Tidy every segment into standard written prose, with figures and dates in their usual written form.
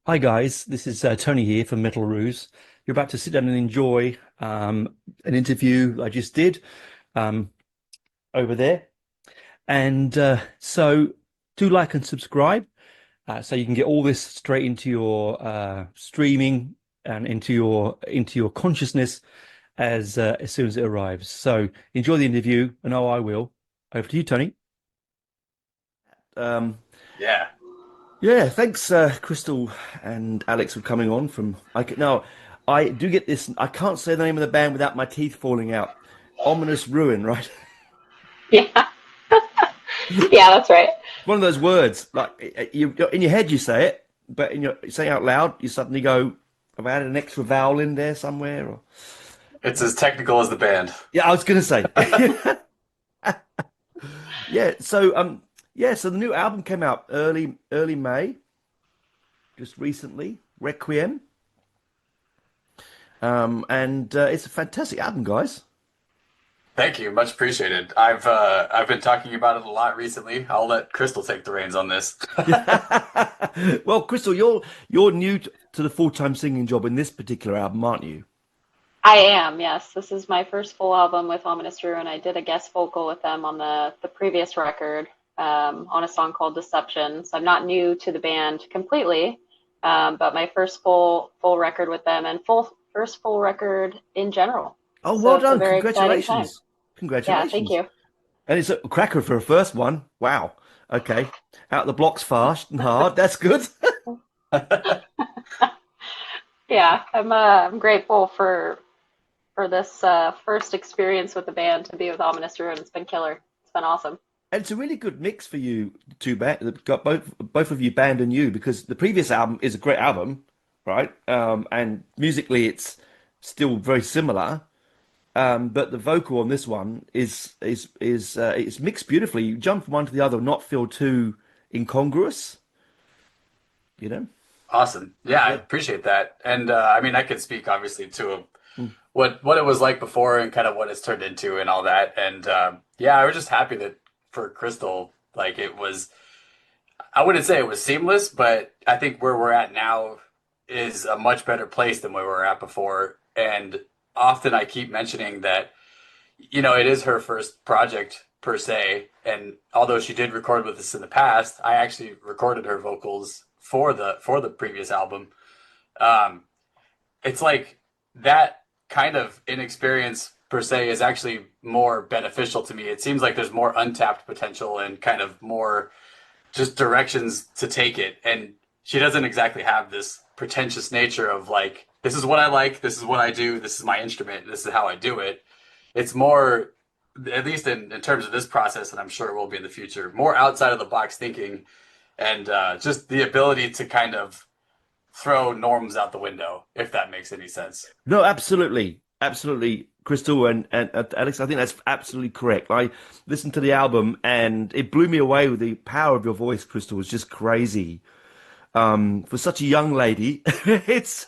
Hi guys, this is Tony here from Metal Roos. You're about to sit down and enjoy an interview I just did um, over there, and so do like and subscribe so you can get all this straight into your streaming and into your consciousness as soon as it arrives. So enjoy the interview, and I will. Over to you, Tony. Um, Yeah. Yeah, thanks, Crystal and Alex for coming on from. Now, I do get this. I can't say the name of the band without my teeth falling out. Ominous Ruin, right? Yeah, yeah, that's right. One of those words, like you in your head you say it, but in your saying out loud, you suddenly go, "Have I added an extra vowel in there somewhere?" Or It's as technical as the band. yeah, I was gonna say, yeah. Yeah. So the new album came out early May, just recently. Requiem, and it's a fantastic album, guys. Thank you, much appreciated. I've been talking about it a lot recently. I'll let Crystal take the reins on this. Well, Crystal, you're new to the full-time singing job in this particular album, aren't you? I am, yes. This is my first full album with Ominous Ruin. I did a guest vocal with them on the previous record on a song called Deception. So I'm not new to the band completely, but my first full record with them and first full record in general. Oh, So well it's a done! very exciting time. Congratulations, Yeah, thank congratulations! you. And it's a cracker for a first one. Wow. Okay, out the blocks fast and hard. That's good. Yeah, I'm grateful for this first experience with the band to be with Ominous Ruin. It's been killer. It's been awesome. And it's a really good mix for you two band, got both of you, band and you, because the previous album is a great album, right? And musically, it's still very similar. But the vocal on this one is it's mixed beautifully. You jump from one to the other, not feel too incongruous, you know? Awesome. Yeah, I Yeah. appreciate that. And I mean, I could speak obviously to Mm. what it was like before and kind of what it's turned into and all that. And yeah, I was just happy that for Crystal, like it was. I wouldn't say it was seamless, but I think where we're at now is a much better place than where we were at before. And often I keep mentioning that it is her first project per se. And although she did record with us in the past, I actually recorded her vocals for the previous album. Um, it's like that kind of inexperience per se is actually more beneficial to me. It seems like there's more untapped potential and kind of more just directions to take it. And she doesn't exactly have this pretentious nature of like, this is what I like, this is what I do, this is my instrument, this is how I do it. It's more, at least in terms of this process, and I'm sure it will be in the future, more outside of the box thinking and just the ability to kind of throw norms out the window, if that makes any sense. No, absolutely, absolutely, Crystal and Alex. I think that's absolutely correct. I listened to the album and it blew me away with the power of your voice, Crystal. Was just crazy. For such a young lady, it's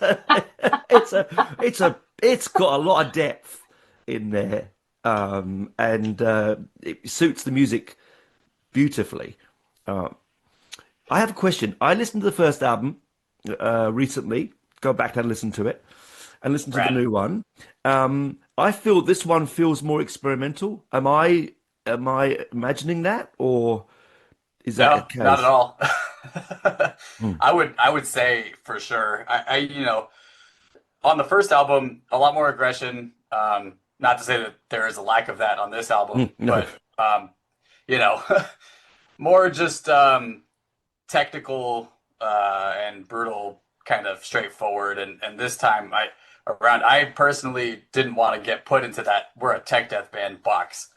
got a lot of depth in there, and it suits the music beautifully. Uh, I have a question. I listened to the first album recently. Go back and listen to it, and listen to the Brad. new one. I feel this one feels more experimental. Am I imagining that, or is that the No, not at case? all. Hmm. I would say for sure. On the first album, a lot more aggression. Not to say that there is a lack of that on this Hmm. album, No. but you know, more just technical and brutal, kind of straightforward. And this time, I personally didn't want to get put into that we're a tech death band box.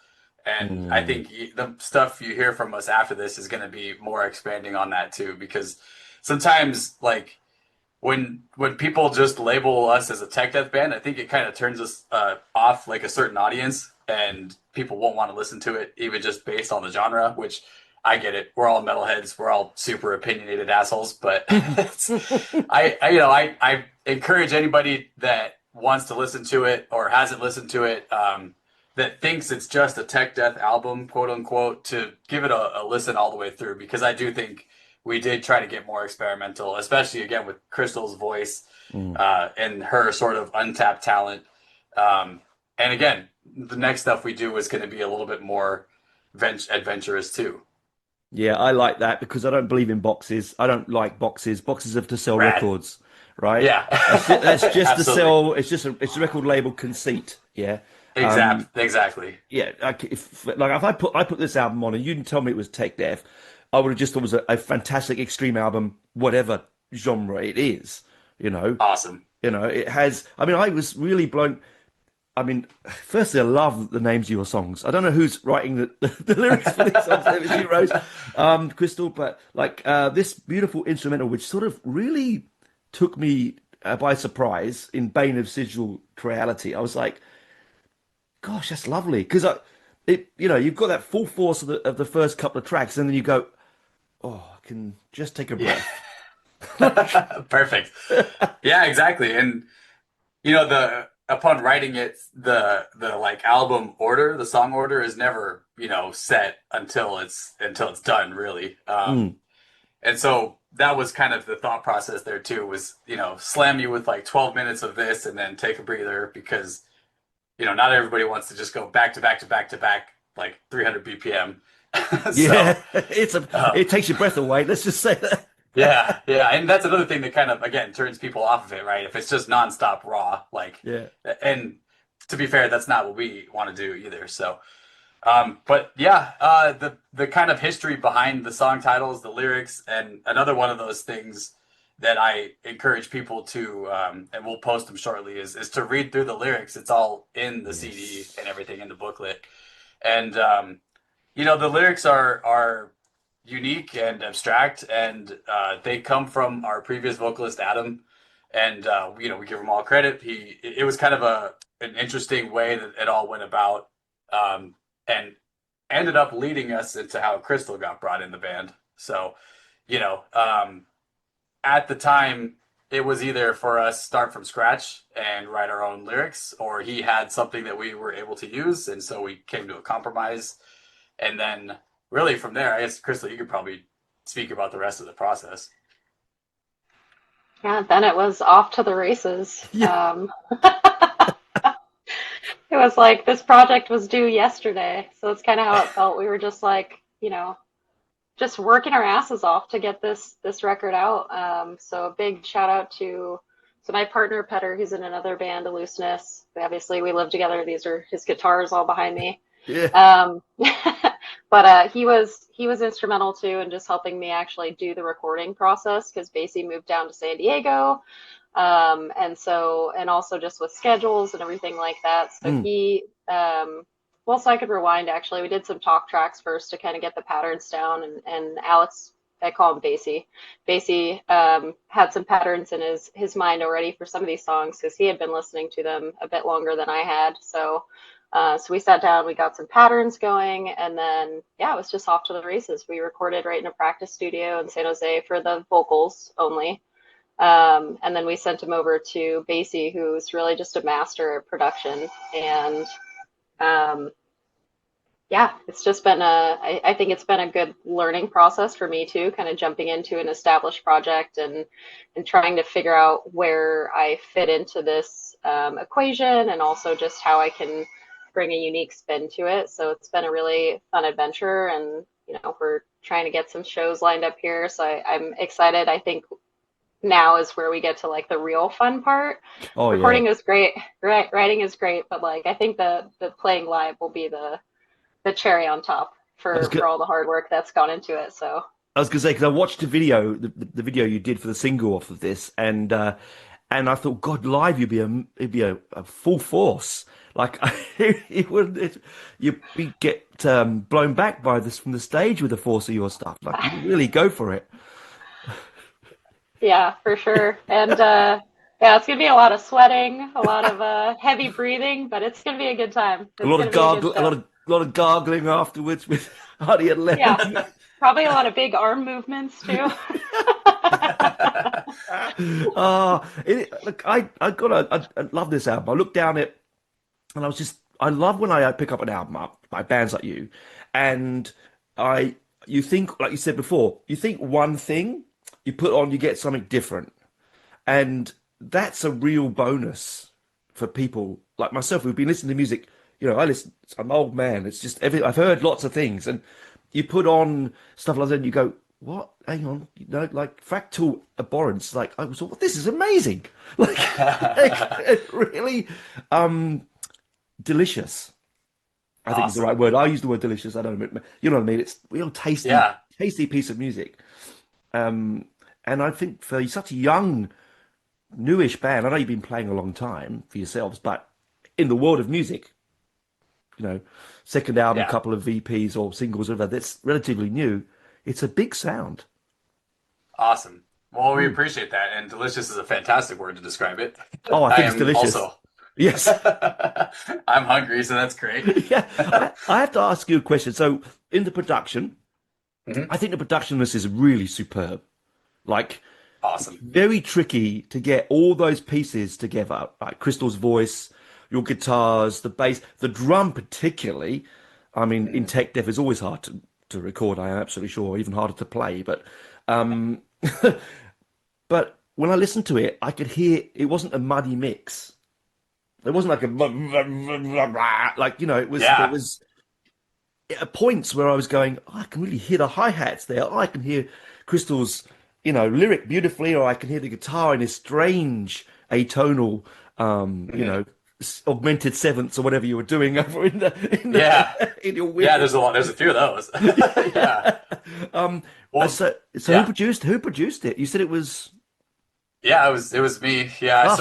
And I Hmm. think the stuff you hear from us after this is going to be more expanding on that too, because sometimes like when people just label us as a tech death band, I think it kind of turns us off like a certain audience, and people won't want to listen to it even just based on the genre. Which I get it. We're all metalheads. We're all super opinionated assholes. But it's, I encourage anybody that wants to listen to it or hasn't listened to it. That thinks it's just a tech death album, quote unquote, to give it a listen all the way through because I do think we did try to get more experimental, especially again with Crystal's voice Mm. and her sort of untapped talent. And again, the next stuff we do is going to be a little bit more adventurous too. Yeah, I like that because I don't believe in boxes. I don't like boxes. Boxes are to sell Rad. records, right? Yeah, That's just to absolutely. sell. It's a record label conceit. Yeah. Exactly. Yeah, if I put this album on and you didn't tell me it was tech death, I would have just thought it was a fantastic extreme album, whatever genre it is. You know, Awesome. it has. I mean, I was really blown. I mean, firstly, I love the names of your songs. I don't know who's writing the lyrics for these songs. Maybe it's you, Rose, Crystal, but like this beautiful instrumental, which sort of really took me by surprise in Bane of Sigil Reality. I was like, gosh, that's lovely because you've got that full force of the first couple of tracks, and then you go, oh, I can just take a Yeah. breath. Perfect. Yeah, exactly. And the upon writing it, the like album order, the song order is never, set until it's done, really. Mm. And so that was kind of the thought process there too, was, slam you with like 12 minutes of this and then take a breather because, not everybody wants to just go back to back to back to back like 300 BPM. So, Yeah, uh, it takes your breath away. Let's just say that. yeah, yeah, and that's another thing that kind of again turns people off of it, right? If it's just nonstop raw, like, Yeah. and to be fair, that's not what we want to do either. So, but yeah, the kind of history behind the song titles, the lyrics, and another one of those things that I encourage people to, and we'll post them shortly, is to read through the lyrics. It's all in the CD Yes. and everything in the booklet, and the lyrics are unique and abstract, and they come from our previous vocalist Adam, and we give him all credit. It was kind of an interesting way that it all went about, and ended up leading us into how Crystal got brought in the band. So, you know, um, at the time, it was either for us start from scratch and write our own lyrics, or he had something that we were able to use, and so we came to a compromise. And then, really, from there, I guess Crystal, you could probably speak about the rest of the process. Yeah, then it was off to the races. Yeah. It was like this project was due yesterday, so it's kind of how it felt. We were just like, just working our asses off to get this record out. So a big shout out to my partner Petter, who's in another band, Looseness. Obviously, we live together. These are his guitars all behind me. Yeah. But he was instrumental too in just helping me actually do the recording process because Basie moved down to San Diego. And also just with schedules and everything like that. So Mm. so I could rewind actually. We did some talk tracks first to kind of get the patterns down, and Alex, I call him Basie. Basie had some patterns in his mind already for some of these songs because he had been listening to them a bit longer than I had. So we sat down, we got some patterns going, and then yeah, it was just off to the races. We recorded right in a practice studio in San Jose for the vocals only. And then we sent him over to Basie, who's really just a master at production. And yeah, it's just been I think it's been a good learning process for me too, kind of jumping into an established project and trying to figure out where I fit into this equation and also just how I can bring a unique spin to it. So it's been a really fun adventure, and we're trying to get some shows lined up here. So I'm excited. I think now is where we get to like the real fun part. Oh yeah. Recording is great, writing is great, but like I think the playing live will be the cherry on top I was for go all the hard work that's gone into it. So I was gonna say because I watched the video you did for the single off of this, and I thought, God, live you'd be a full force. Like you'd get blown back by this from the stage with the force of your stuff. Like you really go for it. yeah, for sure. And yeah, it's gonna be a lot of sweating, a lot of heavy breathing, but it's gonna be a good time. A It's lot gonna of be a good gargle, show. a lot of gargling afterwards with Hardy and Lemon. Yeah, probably a lot of big arm movements too. Look, I love this album. I looked down it, and I love when I pick up an album up by bands like you, and I you think, like you said before, you think one thing, you put on, you get something different. And that's a real bonus for people like myself who've been listening to music. You know, I'm an old man. It's just I've heard lots of things, and you put on stuff like that and you go, what? Hang on, you know, like fractal abhorrence. Like I was, this is amazing. Like really, delicious. I think is the Awesome. right word. I use the word delicious. I don't know. You know what I mean? It's real tasty, Yeah. tasty piece of music. And I think for such a young, newish band, I know you've been playing a long time for yourselves, but in the world of music, you know, second album, Yeah. couple of VPs or singles, whatever, that's relatively new. It's a big sound. Awesome. Well, we appreciate that. And delicious is a fantastic word to describe it. Oh, I I think it's am delicious. also, Yes. I'm hungry, so that's great. Yeah. I have to ask you a question. So in the production, Mhm. I think the production on this is really superb. Like, Awesome. very tricky to get all those pieces together, like Crystal's voice, your guitars, the bass, the drum particularly. I mean, in Mhm. tech dev is always hard to record, I am absolutely sure, even harder to play. But but when I listened to it, I could hear it wasn't a muddy mix. It wasn't like a like, you know, it was there Yeah. was at points where I was going, oh, I can really hear the hi-hats there. Oh, I can hear Crystal's, you know, lyric beautifully, or I can hear the guitar in this strange atonal, you Mhm. know, augmented sevenths or whatever you were doing over Yeah. in your Yeah, weird. there's a few of those. Yeah. um, Well, so yeah. who produced it? You said it was. Yeah, it was me. Yeah. Ah,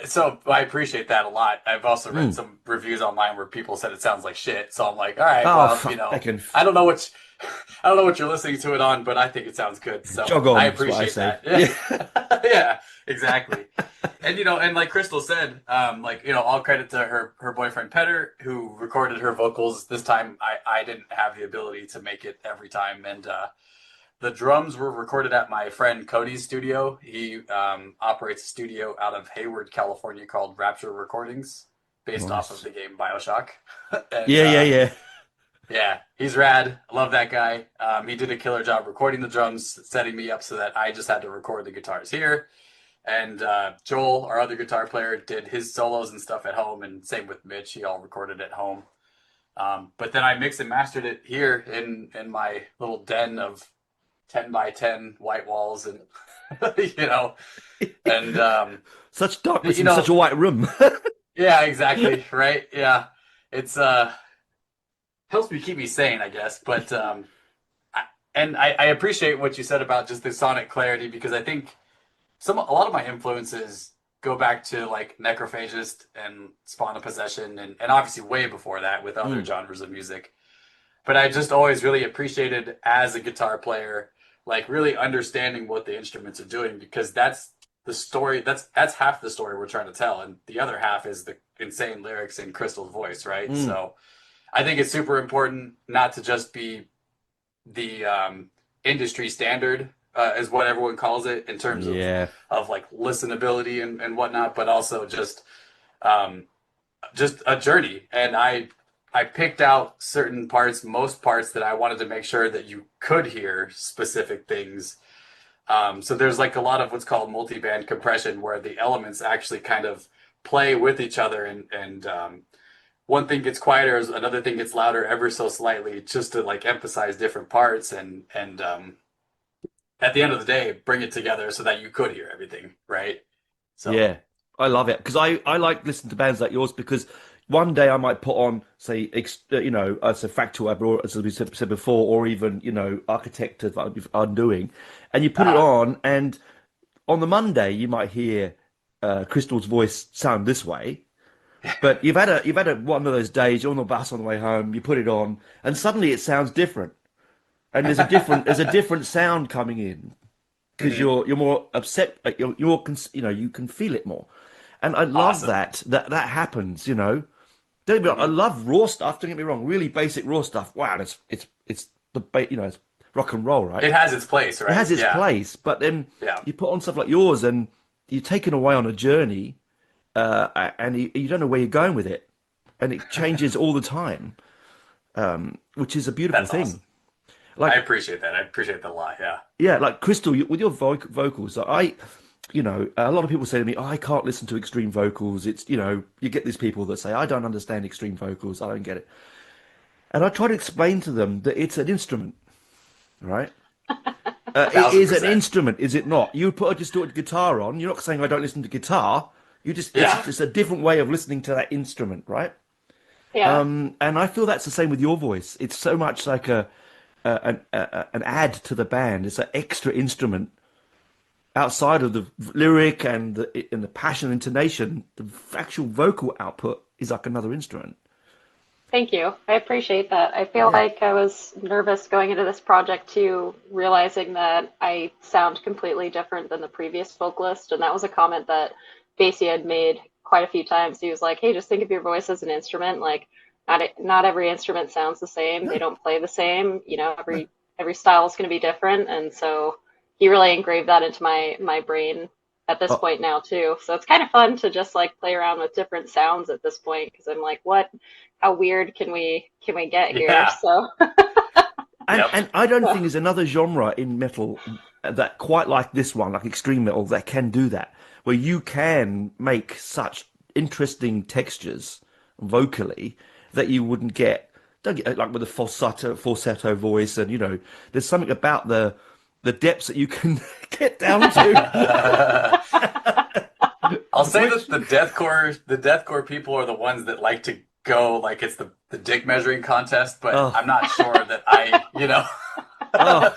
So I appreciate that a lot. I've also read mm, some reviews online where people said it sounds like shit. So I'm like, all right, oh, well, fuck, I can I don't know what I don't know what you're listening to it on, but I think it sounds good. So jog I on. Is what I appreciate say. that. Yeah. Yeah. Yeah, exactly. And and like Crystal said, like, all credit to her boyfriend Petter, who recorded her vocals. This time I didn't have the ability to make it every time. And the drums were recorded at my friend Cody's studio. He operates a studio out of Hayward, California called Rapture Recordings, based off of Nice. the game BioShock. And Yeah, yeah, yeah. yeah, he's rad. I love that guy. He did a killer job recording the drums, setting me up so that I just had to record the guitars here. And Joel, our other guitar player, did his solos and stuff at home, and same with Mitch. He all recorded at home. But then I mixed and mastered it here in my little den of 10 by 10 white walls, and you know and Such darkness you in such know a white room. yeah, exactly, right. Yeah, it's helps me keep me sane, I guess. But I appreciate what you said about just the sonic clarity, because I think a lot of my influences go back to like Necrophagist and Spawn of Possession, and obviously way before that with other Mm, genres of music. But I just always really appreciated, as a guitar player, like really understanding what the instruments are doing, because that's the story. That's half the story we're trying to tell, and the other half is the insane lyrics in Crystal's voice, right? mm. So I think it's super important not to just be the industry standard, is what everyone calls it, in terms Yeah. of like listenability and whatnot, but also um, just a journey. And I picked out certain parts, most parts, that I wanted to make sure that you could hear specific things. So there's like a lot of what's called multi-band compression, where the elements actually kind of play with each other, and one thing gets quieter, another thing gets louder ever so slightly, just to like emphasize different parts, and at the end of the day, bring it together so that you could hear everything, right? So Yeah, I love it because I like listening to bands like yours because one day I might put on, say, you know, as a Factual, or as we said before, or even, you know, Architect that I'm doing, and you put it uh, on, and on the Monday you might hear Crystal's voice sound this way, but you've had a one of those days, you're on the bus on the way home, you put it on, and suddenly it sounds different, and there's a different sound coming in because mhm. you're more upset, like you know, you can feel it more. And I love Awesome. that happens, you know. Don't get me wrong, I Hmm. love raw stuff, don't get me wrong, really basic raw stuff. Wow, it's you know, it's rock and roll, right? It has its place, It right? has its Yeah, place, but then yeah. you put on stuff like yours and you're taken away on a journey, and you don't know where you're going with it, and it changes all the time, which is a beautiful That's awesome. thing. I Like, appreciate that. I appreciate that a lot. Yeah. yeah, like Crystal, with your vocals, you know, a lot of people say to me, "Oh, I can't listen to extreme vocals." It's, you know, you get these people that say, "I don't understand extreme vocals. I don't get it." And I try to explain to them that it's an instrument, right? It Thousand is an percent. instrument, is it not? You put a distorted guitar on. You're not saying I don't listen to guitar. You just it's Yeah. just a different way of listening to that instrument, right? Yeah. And I feel that's the same with your voice. It's so much like an add to the band. It's an extra instrument outside of the lyric and the passion, intonation. The actual vocal output is like another instrument. Thank you. I appreciate that. I feel Yeah. like I was nervous going into this project too, realizing that I sound completely different than the previous vocalist. And that was a comment that Basie had made quite a few times. He was like, "Hey, just think of your voice as an instrument. Like, not every instrument sounds the same. They No, don't play the same. no. Every style is going to be different." And so he really engraved that into my brain at this Oh, point now too. So it's kind of fun to just like play around with different sounds at this point because I'm like, what? How weird can we get here? Yeah. So Yep. and I don't think there's another genre in metal that quite like this one, like extreme metal, that can do that, where you can make such interesting textures vocally that you wouldn't get. Don't get like with a falsetto voice, and you know, there's something about the depths that you can get down to. I'll say that Which, the deathcore people are the ones that like to go like it's the dick measuring contest, but oh, I'm not sure that oh,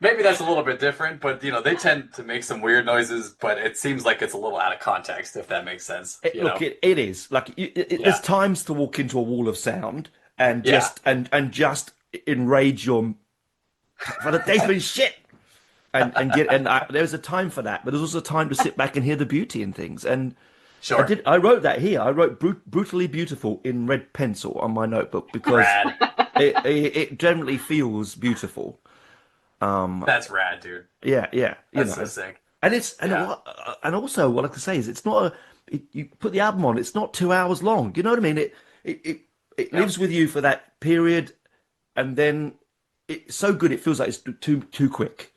maybe that's a little bit different, but they tend to make some weird noises, but it seems like it's a little out of context, if that makes sense, look, it is like there's Yeah. times to walk into a wall of sound and Yeah. just enrage your for the days shit there's a time for that, but there's also a time to sit back and hear the beauty in things. And Sure. I wrote that here. I wrote brutally beautiful in red pencil on my notebook because Rad. it generally feels beautiful. That's rad, dude. Yeah, you That's so know. sick. And it's Yeah. and also what I can say is it's not you put the album on. It's not 2 hours long. You know what I mean? It Yep. lives with you for that period, and then it's so good it feels like it's too quick.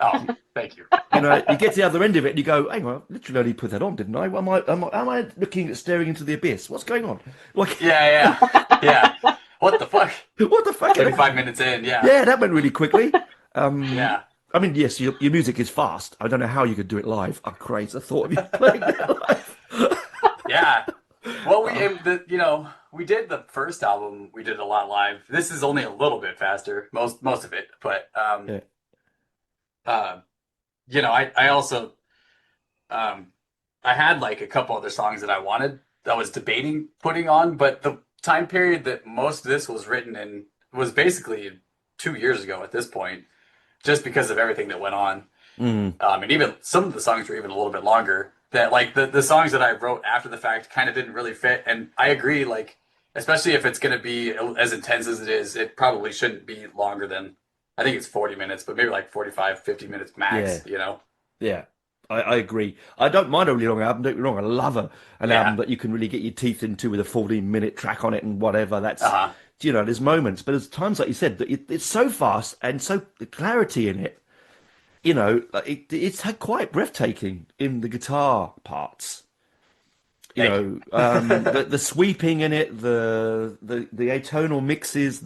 Oh, thank you. You know, you get to the other end of it and you go, hang on, I literally only put that on, didn't I? Am I looking at staring into the abyss? What's going on? Like, Yeah, yeah. Yeah. What the fuck? what the fuck? 35 minutes in, yeah. Yeah, that went really quickly. Yeah. I mean, yes, your music is fast. I don't know how you could do it live. I'm crazy. The thought of you playing that live. Yeah. Well, we did the first album. We did a lot live. This is only a little bit faster, most of it. But Yeah. uh, I also I had like a couple other songs that I was debating putting on, but the time period that most of this was written in was basically 2 years ago at this point, just because of everything that went on. Mm, And even some of the songs were even a little bit longer. That like the songs that I wrote after the fact kind of didn't really fit. And I agree, like especially if it's going to be as intense as it is, it probably shouldn't be longer than I think it's 40 minutes, but maybe like 45, 50 minutes yeah, max. yeah. I agree. I don't mind a really long album. Don't get me wrong. I love an album Yeah. that you can really get your teeth into with a 14-minute track on it and whatever. That's, Uh-huh. there's moments, but there's times, like you said, that it's so fast and so the clarity in it. Like it's quite breathtaking in the guitar parts. Thank you. The sweeping in it, the atonal mixes,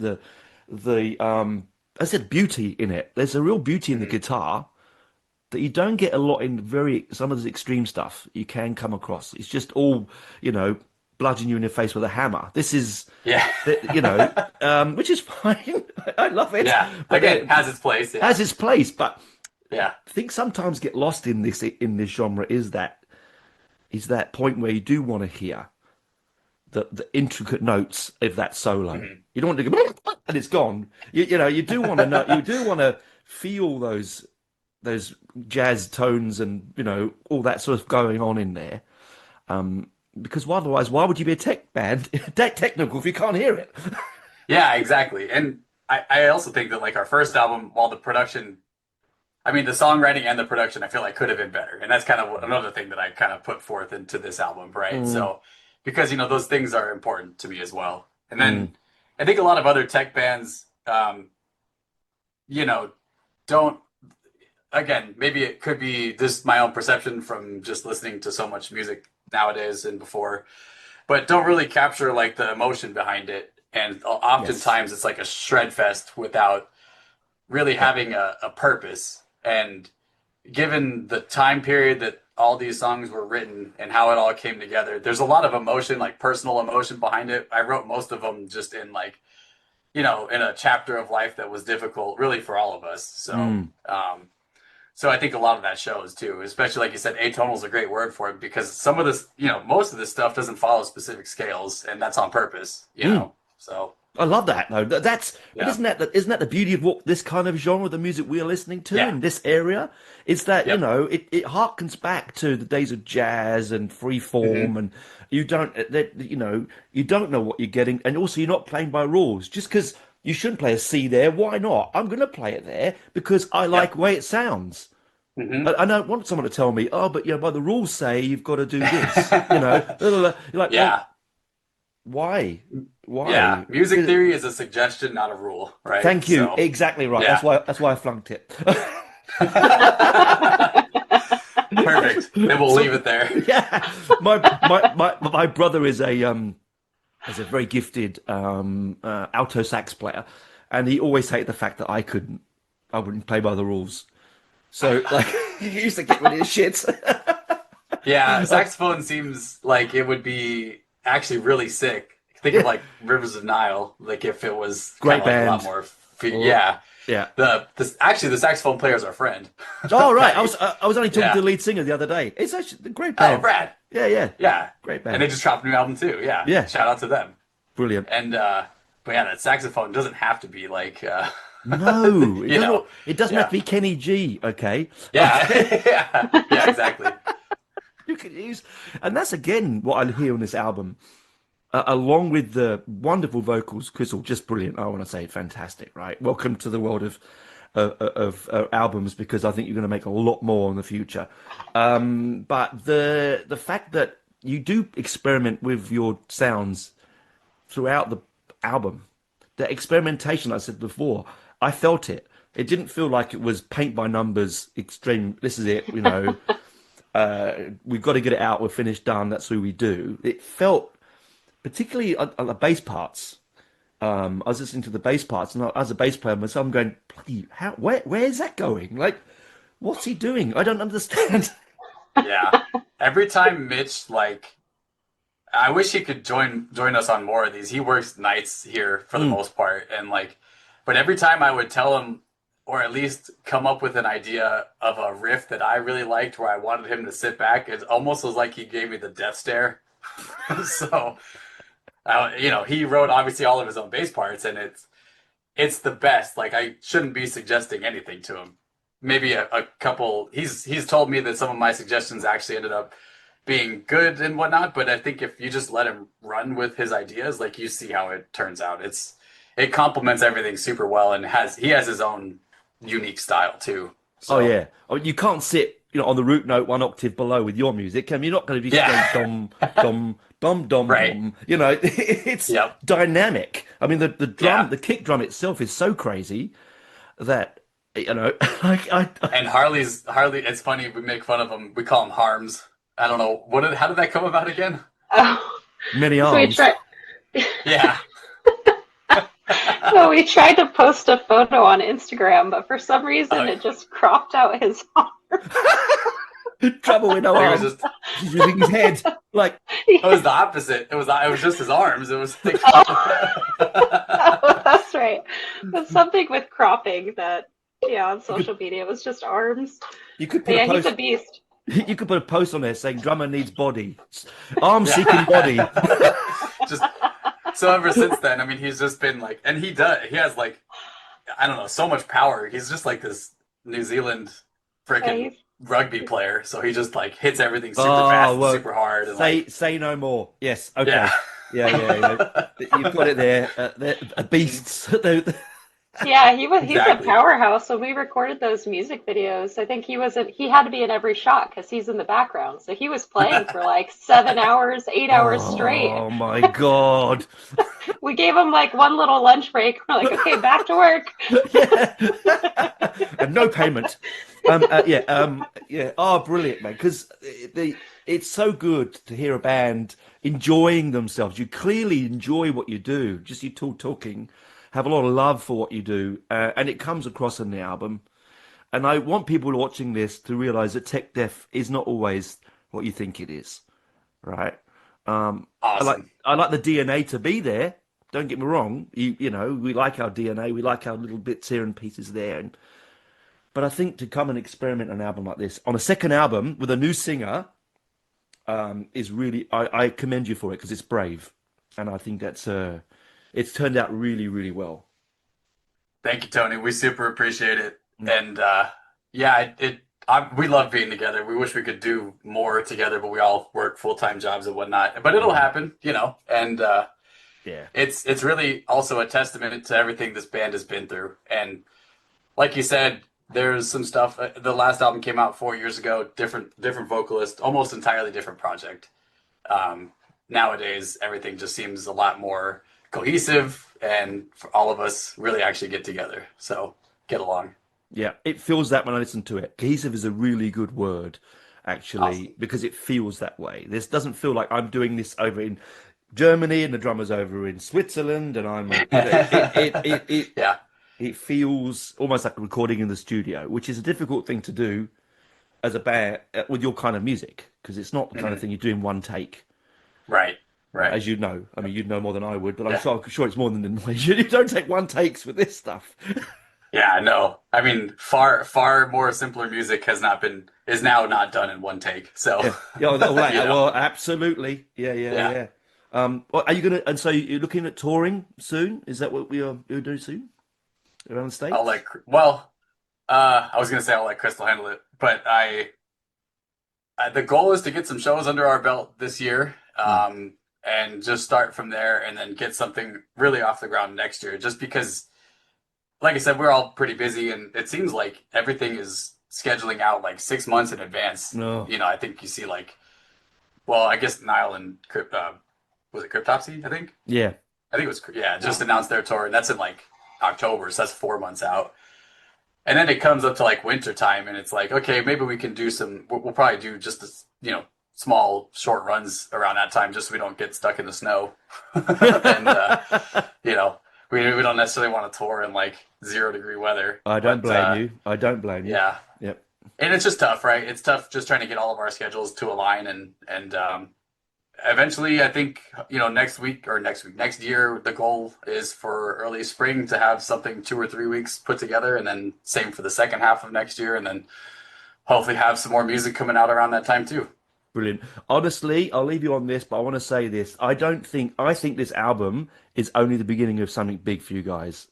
I said beauty in it. There's a real beauty in the Mhm. guitar that you don't get a lot in some of this extreme stuff you can come across. It's just all, bludgeon you in the face with a hammer. This is, Yeah. which is fine. I love it, Yeah. but Again, it has its place. Yeah. has its place. But Yeah. I think sometimes get lost in this genre is that point where you do want to hear the intricate notes of that solo. Mhm. You don't want to go and it's gone. You do want to know. You do want to feel those jazz tones and all that sort of going on in there. Because otherwise, why would you be a tech band, technical, if you can't hear it? Yeah, exactly. And I also think that like our first album, while the production, I mean, the songwriting and the production, I feel like could have been better. And that's kind of another thing that I kind of put forth into this album, right? Mm, So, because, those things are important to me as well. And mm, then I think a lot of other tech bands, you know, don't, again, maybe it could be just my own perception from just listening to so much music nowadays and before, but don't really capture like the emotion behind it. And Yes. oftentimes it's like a shred fest without really Yeah. having a purpose. And given the time period that all these songs were written and how it all came together, there's a lot of emotion, like personal emotion behind it. I wrote most of them just in like, in a chapter of life that was difficult, really for all of us. So, Mm. so I think a lot of that shows too, especially like you said, atonal is a great word for it because some of this, most of this stuff doesn't follow specific scales, and that's on purpose, Mm. So I love that though. But yeah, isn't that the beauty of what this kind of genre, the music we are listening to yeah, in this area, is that yep, it harkens back to the days of jazz and free hmm form, and you don't know what you're getting, and also you're not playing by rules. Just because you shouldn't play a C there, why not? I'm going to play it there because I like yep, the way it sounds. hmm I don't want someone to tell me, oh, but by the rules say you've got to do this. You're like, well, yeah, why? yeah. Why? Music theory is a suggestion, not a rule, right? Thank you. So Exactly right. yeah. That's why I flunked it. Perfect. Then we'll leave So it there. yeah, my brother is a very gifted alto sax player, and he always hated the fact that I wouldn't play by the rules. So like he used to get rid of his shit. Yeah, saxophone seems like it would be actually really sick. Think of Yeah, like Rivers of Nile, like if it was kind great of like a lot band. more. Oh, Yeah, yeah. actually the saxophone player is our friend, Oh right, Patty. I was only talking to Yeah. the lead singer the other day. It's actually a great Oh, band. Brad. Yeah, yeah, Yeah, great and they band. just dropped a new album too. Yeah, Yeah, shout out to them. brilliant. And but yeah, that saxophone doesn't have to be like No, you know, it doesn't have yeah, to be Kenny G, okay? yeah, yeah, yeah, exactly. You could use, and that's again what I hear on this album, along with the wonderful vocals. Crystal, just brilliant. I want to say fantastic, right? Welcome to the world of albums, because I think you're going to make a lot more in the future. But the fact that you do experiment with your sounds throughout the album, the experimentation I said before, I felt it. It didn't feel like it was paint by numbers, extreme. This is it, we've got to get it out. We're finished, done. That's who we do. It felt, particularly on the bass parts. I was listening to the bass parts, and as a bass player myself, I'm going, bloody, where is that going? Like, what's he doing? I don't understand. Yeah. Every time Mitch like I wish he could join us on more of these. He works nights here for the Mm. most part, and like, but every time I would tell him, or at least come up with an idea of a riff that I really liked, where I wanted him to sit back, it almost was like he gave me the death stare. So, he wrote obviously all of his own bass parts, and it's the best. Like I shouldn't be suggesting anything to him. Maybe a couple. He's told me that some of my suggestions actually ended up being good and whatnot. But I think if you just let him run with his ideas, like you see how it turns out. It complements everything super well, and he has his own unique style too. Oh So yeah. Oh, you can't sit, on the root note one octave below with your music. You're not going to be going yeah, dom, dom, dom, dom, right. dom. It's Yep. dynamic. I mean, the drum, Yeah. the kick drum itself is so crazy that like And Harley. It's funny we make fun of him. We call him Harms. I don't know how did that come about again? Oh, many so we arms. tried. Yeah. So we tried to post a photo on Instagram, but for some reason Uh, it just cropped out his arm. Trouble with no it was arms. just He's using his head. Like, it was the opposite. It was just his arms. It was like Oh, that's right. But something with cropping that, yeah, on you could social media was just arms. you could But put a yeah, he's a post. beast. You could put a post on there saying drummer needs body, arm seeking body. yeah. Just so ever since then, I mean, he's just been like, and he has like, I don't know, so much power. He's just like this New Zealand Yeah, freaking he's, rugby player. So he just like hits everything super fast Oh and well, super hard and like, say no more. Yes, yeah. okay. Yeah. You've got it there. They're beasts. Yeah, he's a Exactly. powerhouse. When we recorded those music videos, I think he had to be in every shot because he's in the background. So he was playing for like 7 hours, 8 hours straight. Oh my God. We gave him like one little lunch break. We're like, okay, back to work. Yeah. And no payment. Yeah. Oh, brilliant, man. Because it's so good to hear a band enjoying themselves. You clearly enjoy what you do. Just you talking, have a lot of love for what you do, and it comes across in the album. And I want people watching this to realize that tech deaf is not always what you think it is, right? Awesome. I like the DNA to be there. Don't get me wrong. You know, we like our DNA, we like our little bits here and pieces there. But I think to come and experiment an album like this on a second album with a new singer is really I commend you for it because it's brave, and I think that's it's turned out really really well. Thank you, Tony. We super appreciate it. Mm. And yeah, we love being together. We wish we could do more together, but we all work full-time jobs and whatnot. But it'll Yeah, happen, you know. And yeah, it's really also a testament to everything this band has been through. And like you said, there's some stuff. The last album came out 4 years ago. Different vocalist, almost entirely different project. Um, Nowadays, everything just seems a lot more cohesive, and for all of us really actually get together. So get along. yeah. It feels that when I listen to it. Cohesive is a really good word, Awesome. actually, because it feels that way. This doesn't feel like I'm doing this over in Germany and the drummer's over in Switzerland, and you know, Yeah. it feels almost like a recording in the studio, which is a difficult thing to do as a band with your kind of music because it's not the kind of Mhm. thing you do in one take, Right. Right. as you know. I mean, you'd know more than I would, but Yeah. I'm sure it's more than you don't take one takes with this stuff. Yeah. No. I mean, far more simpler music is now not done in one take. So, Yeah, yeah. Well, you know. well, absolutely. Yeah, yeah, Yeah. yeah. Well, are you gonna? And so you're looking at touring soon? Is that what we are you'll do soon around the I'll States? let. Well, I was gonna say I'll let Crystal handle it, but the goal is to get some shows under our belt this year, Mm. and just start from there, and then get something really off the ground next year. Just because, like I said, we're all pretty busy, and it seems like everything is scheduling out like 6 months in advance. No. You know, I think you see like, well, I guess Nile and was it Cryptopsy? Yeah. I think it was, yeah, just announced their tour, and that's in like October, so that's 4 months out. And then it comes up to like winter time, and it's like, okay, maybe we can do some. We'll probably do just this, small short runs around that time, just so we don't get stuck in the snow. And you know, we don't necessarily want to tour in like 0-degree weather, I don't but blame you. I don't blame you. yeah, Yep. and it's just tough, right? It's tough just trying to get all of our schedules to align, and eventually, I think, next year, the goal is for early spring to have something 2 or 3 weeks put together, and then same for the second half of next year, and then hopefully have some more music coming out around that time too. Brilliant. Honestly, I'll leave you on this, but I want to say this. I think this album is only the beginning of something big for you guys.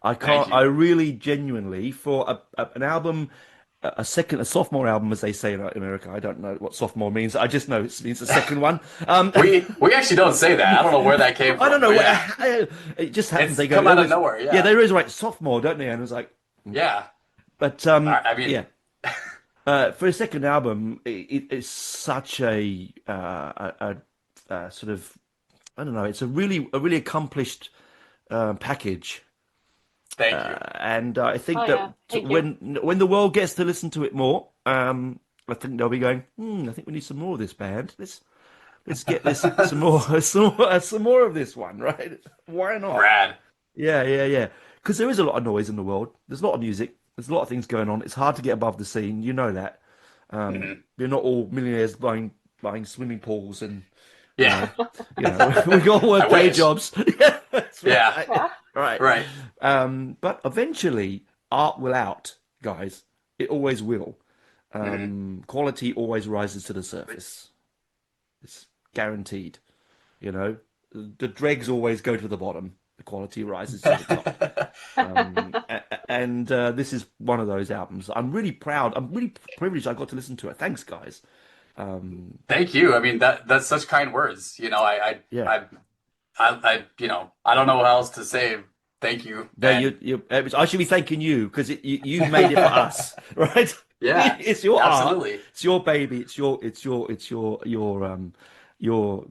Thank I you. really genuinely, for an album, a sophomore album, as they say in America, I don't know what sophomore means. I just know it means the second one. We actually don't say that. I don't know where that came I don't from, know. but yeah, It just happens. it's They go, come they out of always, nowhere. yeah, Yeah, they always write sophomore, don't they? And it was like, yeah. but I yeah. mean, For a second album, it's such a sort of I don't know. It's a really accomplished package, thank you. and I think Oh that yeah, thank you. when the world gets to listen to it more, I think they'll be going. I think we need some more of this band. Let's get this some more some more of this one, right? Why not? Rad. Yeah, yeah, yeah. Because there is a lot of noise in the world. There's a lot of music. There's a lot of things going on. It's hard to get above the scene. You know that. Mhm. We're not all millionaires buying swimming pools and you Yeah, know, we all I work day wish. jobs. Yeah, that's Yeah, right. Yeah. Right. right. But eventually, art will out, guys. It always will. Hmm. Quality always rises to the surface. It's guaranteed. You know, the dregs always go to the bottom. The quality rises to the top. And this is one of those albums. I'm really proud. I'm really privileged I got to listen to it. Thanks, guys. Thank you. I mean, that's such kind words. Yeah. I don't know how else to say thank you. No, And I should be thanking you because you made it for us, right? yeah, It's your art, absolutely. it's your baby, your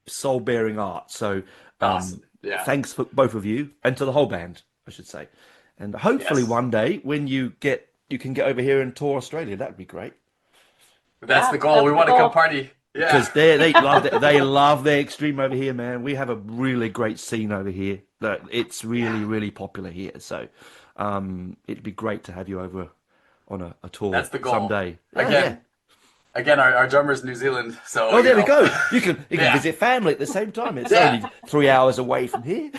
soul bearing art. So, Awesome. Yeah. thanks for both of you and to the whole band, I should say. And hopefully Yes. one day when you can get over here and tour Australia, that'd be great. That's Yeah, the goal. that's We the want to come goal. party. Yeah. Because they love their extreme over here, man. We have a really great scene over here. That it's really really popular here. So, it'd be great to have you over on a tour That's the goal. someday. Yeah. Again, our drummer's New Zealand, so Oh, there we go. You can Yeah. visit family at the same time. It's Yeah. only 3 hours away from here.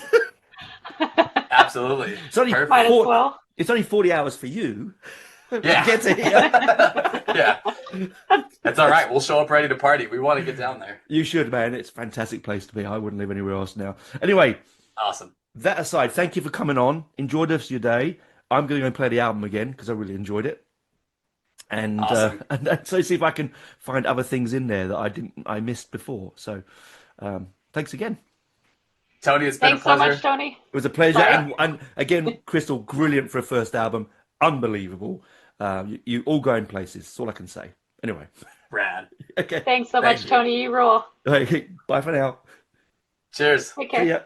Absolutely. It's only Perfect. Might as well. It's only 40 hours for you. Yeah. To get to here. Yeah. That's all right. We'll show up ready to party. We want to get down there. You should, man. It's a fantastic place to be. I wouldn't live anywhere else now. Anyway, Awesome. that aside, thank you for coming on. Enjoy the rest of your day. I'm going to go and play the album again because I really enjoyed it. And, Awesome. and so see if I can find other things in there that I missed before. So, thanks again. Tony, it's been Thanks a so pleasure. much, Tony. It was a pleasure. Bye. And again, Crystal, brilliant for a first album. Unbelievable. You all going places. That's all I can say. Anyway. Rad. Okay. Thanks so Thank much, you. Tony. You rule. Bye for now. Cheers. Take care. See ya.